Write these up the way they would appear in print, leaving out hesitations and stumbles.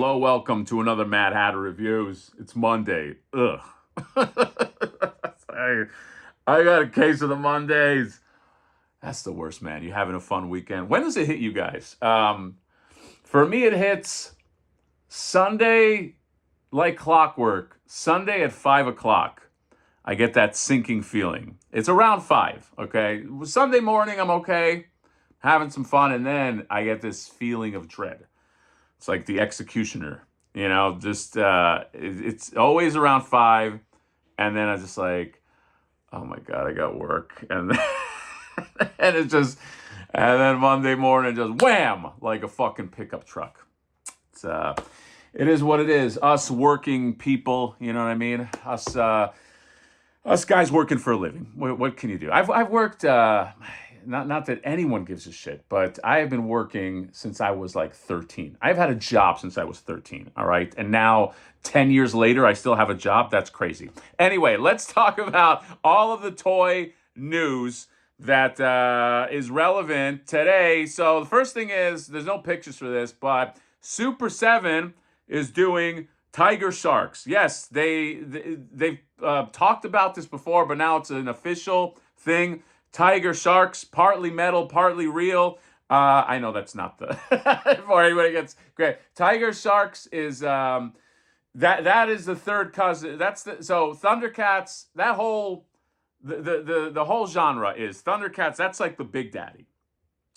Hello, welcome to another Mad Hatter Reviews. It's Monday. Ugh. I, I got a case of the Mondays. That's the worst, man. You having a fun weekend? When does it hit you guys? For me, it hits Sunday like clockwork. Sunday at 5 o'clock. I get that sinking feeling. It's around 5, okay? Sunday morning, I'm okay, having some fun, and then I get this feeling of dread. It's like the executioner, just it's always around 5, and then I'm just like, oh my God, I got work. And then, and then Monday morning, just wham, like a fucking pickup truck. It is what it is. Us working people, you know what I mean? Us guys working for a living. What can you do? I've worked. Not that anyone gives a shit, but I have been working since I was like 13. I've had a job since I was 13. All right, and now 10 years later, I still have a job. That's crazy. Anyway, let's talk about all of the toy news that is relevant today. So the first thing is, there's no pictures for this, but Super7 is doing Tiger Sharks. Yes, they've talked about this before, but now it's an official thing. Tiger Sharks, partly metal, partly real. I know that's not the before anybody gets great. Tiger Sharks is that is the third cousin. So Thundercats. That whole the whole genre is Thundercats. That's like the big daddy.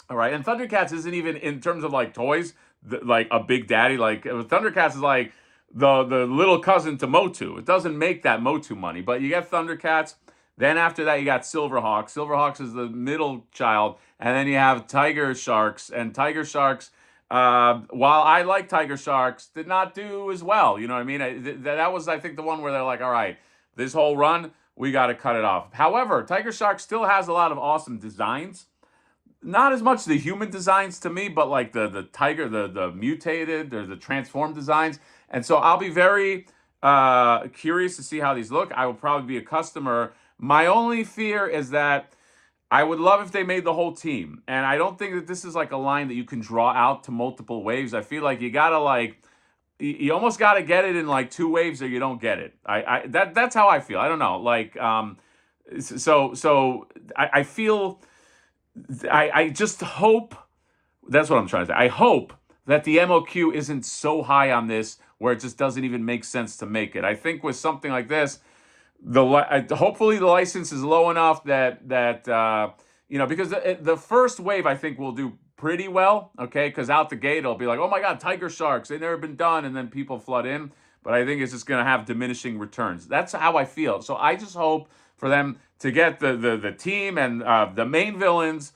All right, and Thundercats isn't even in terms of like toys like a big daddy. Like Thundercats is like the little cousin to Motu. It doesn't make that Motu money, but you get Thundercats. Then after that, you got Silverhawks. Silverhawks is the middle child. And then you have Tiger Sharks. And Tiger Sharks, while I like Tiger Sharks, did not do as well. You know what I mean? That was, I think, the one where they're like, all right, this whole run, we got to cut it off. However, Tiger Sharks still has a lot of awesome designs. Not as much the human designs to me, but like the tiger, the mutated, or the transformed designs. And so I'll be very curious to see how these look. I will probably be a customer. My only fear is that I would love if they made the whole team. And I don't think that this is like a line that you can draw out to multiple waves. I feel like you gotta you almost gotta get it in like 2 waves or you don't get it. That's how I feel. I don't know. I feel, I just hope, that's what I'm trying to say. I hope that the MOQ isn't so high on this where it just doesn't even make sense to make it. I think with something like this, hopefully the license is low enough that because the first wave I think will do pretty well, okay? Because out the gate it'll be like, oh my God, Tiger Sharks, they've never been done, and then people flood in. But I think it's just gonna have diminishing returns. That's how I feel. So I just hope for them to get the team and the main villains.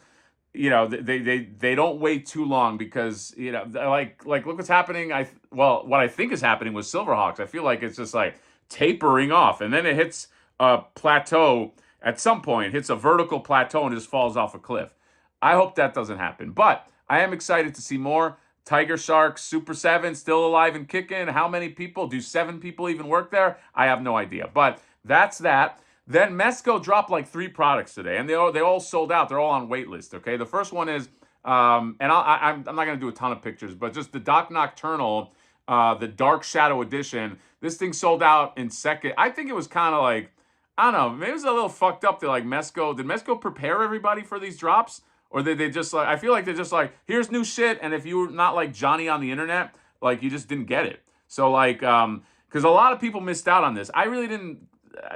They don't wait too long because like look what's happening. What I think is happening with Silverhawks. I feel like it's just like tapering off, and then it hits a plateau at some point, hits a vertical plateau and just falls off a cliff. I hope that doesn't happen, but I am excited to see more. Tiger Sharks, Super7 still alive and kicking. How many people? Do 7 people even work there? I have no idea, but that's that. Then Mezco dropped like 3 products today, and they all sold out. They're all on wait list, okay? The first one is, and I'm not going to do a ton of pictures, but just the Doc Nocturnal, the Dark Shadow Edition. This thing sold out in second. I think it was kind of like, I don't know, maybe it was a little fucked up to like Mezco. Did Mezco prepare everybody for these drops? Or did they just like, I feel like they're just like, here's new shit, and if you're not like Johnny on the internet, like you just didn't get it. So like, because a lot of people missed out on this. I really didn't,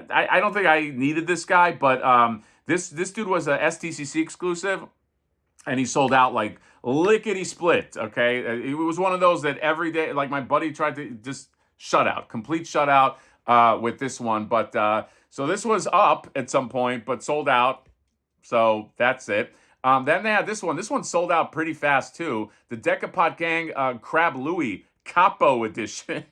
I don't think I needed this guy, but this dude was a STCC exclusive, and he sold out like lickety split, okay? It was one of those that every day, like my buddy tried to just complete shutout with this one. But so this was up at some point, but sold out. So that's it. Then they had this one. This one sold out pretty fast too. The Decapod Gang Crab Louie Capo Edition.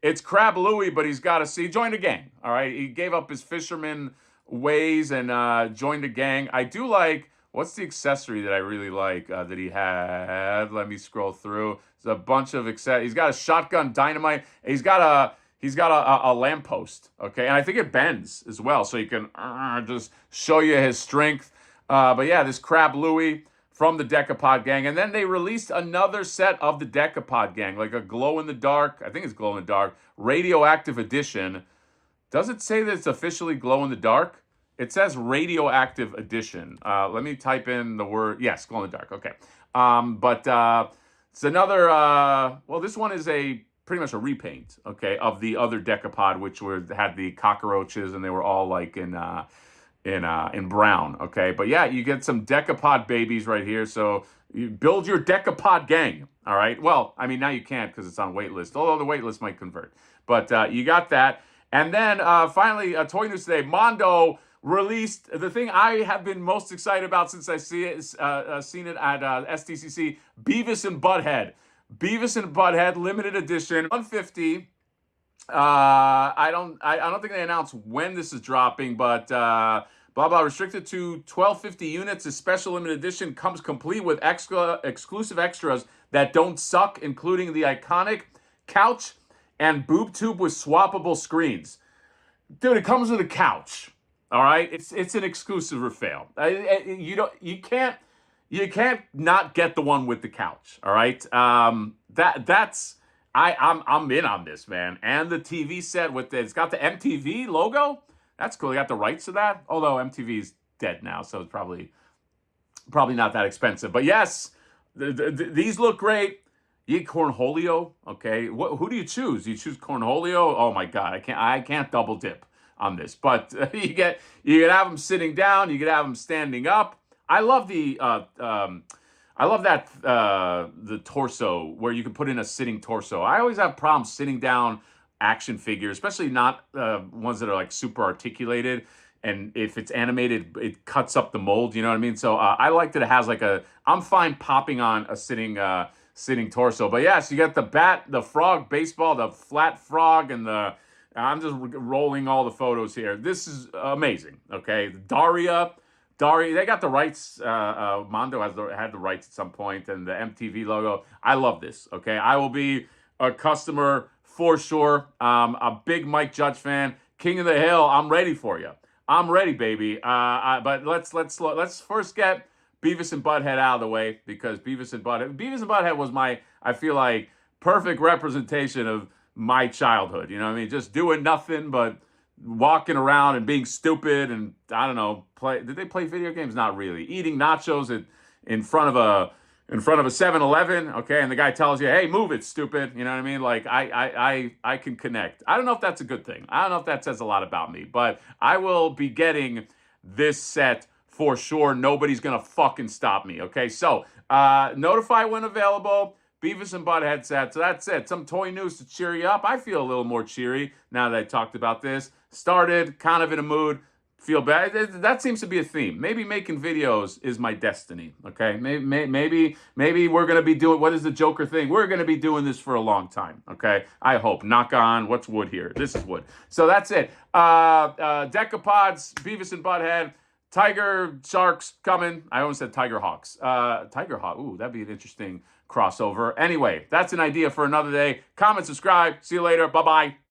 It's Crab Louie, but he joined a gang. All right, he gave up his fisherman ways and joined a gang. I do like. What's the accessory that I really like that he had? Let me scroll through. There's a bunch of accessories. He's got a shotgun dynamite. He's got a lamppost, okay? And I think it bends as well, so you can just show you his strength. But yeah, this Crab Louie from the Decapod gang. And then they released another set of the Decapod gang, like a glow-in-the-dark, I think it's glow-in-the-dark, radioactive edition. Does it say that it's officially glow-in-the-dark? It says radioactive edition. Let me type in the word. Yes, glow-in-the-dark. Okay. But it's another, well, this one is pretty much a repaint, okay, of the other Decapod, which had the cockroaches, and they were all like in brown, okay? But yeah, you get some Decapod babies right here. So you build your Decapod gang, all right? Well, I mean, now you can't because it's on waitlist, although the waitlist might convert. But you got that. And then finally, toy news today, Mondo released the thing I have been most excited about since I seen it at SDCC, Beavis and Butthead. Beavis and Butthead limited edition, 150. I don't think they announced when this is dropping, but blah blah, restricted to 1250 units. This special limited edition comes complete with exclusive extras that don't suck, including the iconic couch and boob tube with swappable screens. Dude, it comes with a couch. All right, it's an exclusive or fail. You can't not get the one with the couch. All right, I'm in on this, man. And the TV set it's got the MTV logo. That's cool. They got the rights to that. Although MTV's dead now, so it's probably not that expensive. But yes, these look great. You get Cornholio, okay? Who do you choose? You choose Cornholio? Oh my God, I can't double dip on this. But you can have them sitting down. You can have them standing up. I love the torso where you can put in a sitting torso. I always have problems sitting down action figures, especially not ones that are like super articulated. And if it's animated, it cuts up the mold. You know what I mean? So I like that it has like I'm fine popping on a sitting torso. But yes, you got the bat, the frog baseball, the flat frog, and I'm just rolling all the photos here. This is amazing. Okay, Daria, they got the rights. Mondo had the rights at some point, and the MTV logo. I love this. Okay, I will be a customer for sure. A big Mike Judge fan. King of the Hill. I'm ready for you. I'm ready, baby. But let's first get Beavis and Butthead out of the way, because Beavis and Butthead was I feel like, perfect representation of my childhood. You know what I mean? Just doing nothing but walking around and being stupid, and I don't know, did they play video games? Not really. Eating nachos in front of a 7-Eleven, okay, and the guy tells you, "Hey, move it, stupid." You know what I mean? Like I can connect. I don't know if that's a good thing. I don't know if that says a lot about me, but I will be getting this set for sure. Nobody's gonna fucking stop me. Okay, so notify when available. Beavis and Butthead set. So that's it. Some toy news to cheer you up. I feel a little more cheery now that I talked about this. Started kind of in a mood. Feel bad. That seems to be a theme. Maybe making videos is my destiny. Okay, maybe we're gonna be doing, what is the Joker thing? We're gonna be doing this for a long time. Okay, I hope. Knock on. What's wood here? This is wood. So that's it. Decapods, Beavis and Butthead, Tiger Sharks coming. I almost said Tiger Hawks. Tiger Hawk. Ooh, that'd be an interesting crossover. Anyway, that's an idea for another day. Comment, subscribe. See you later. Bye bye.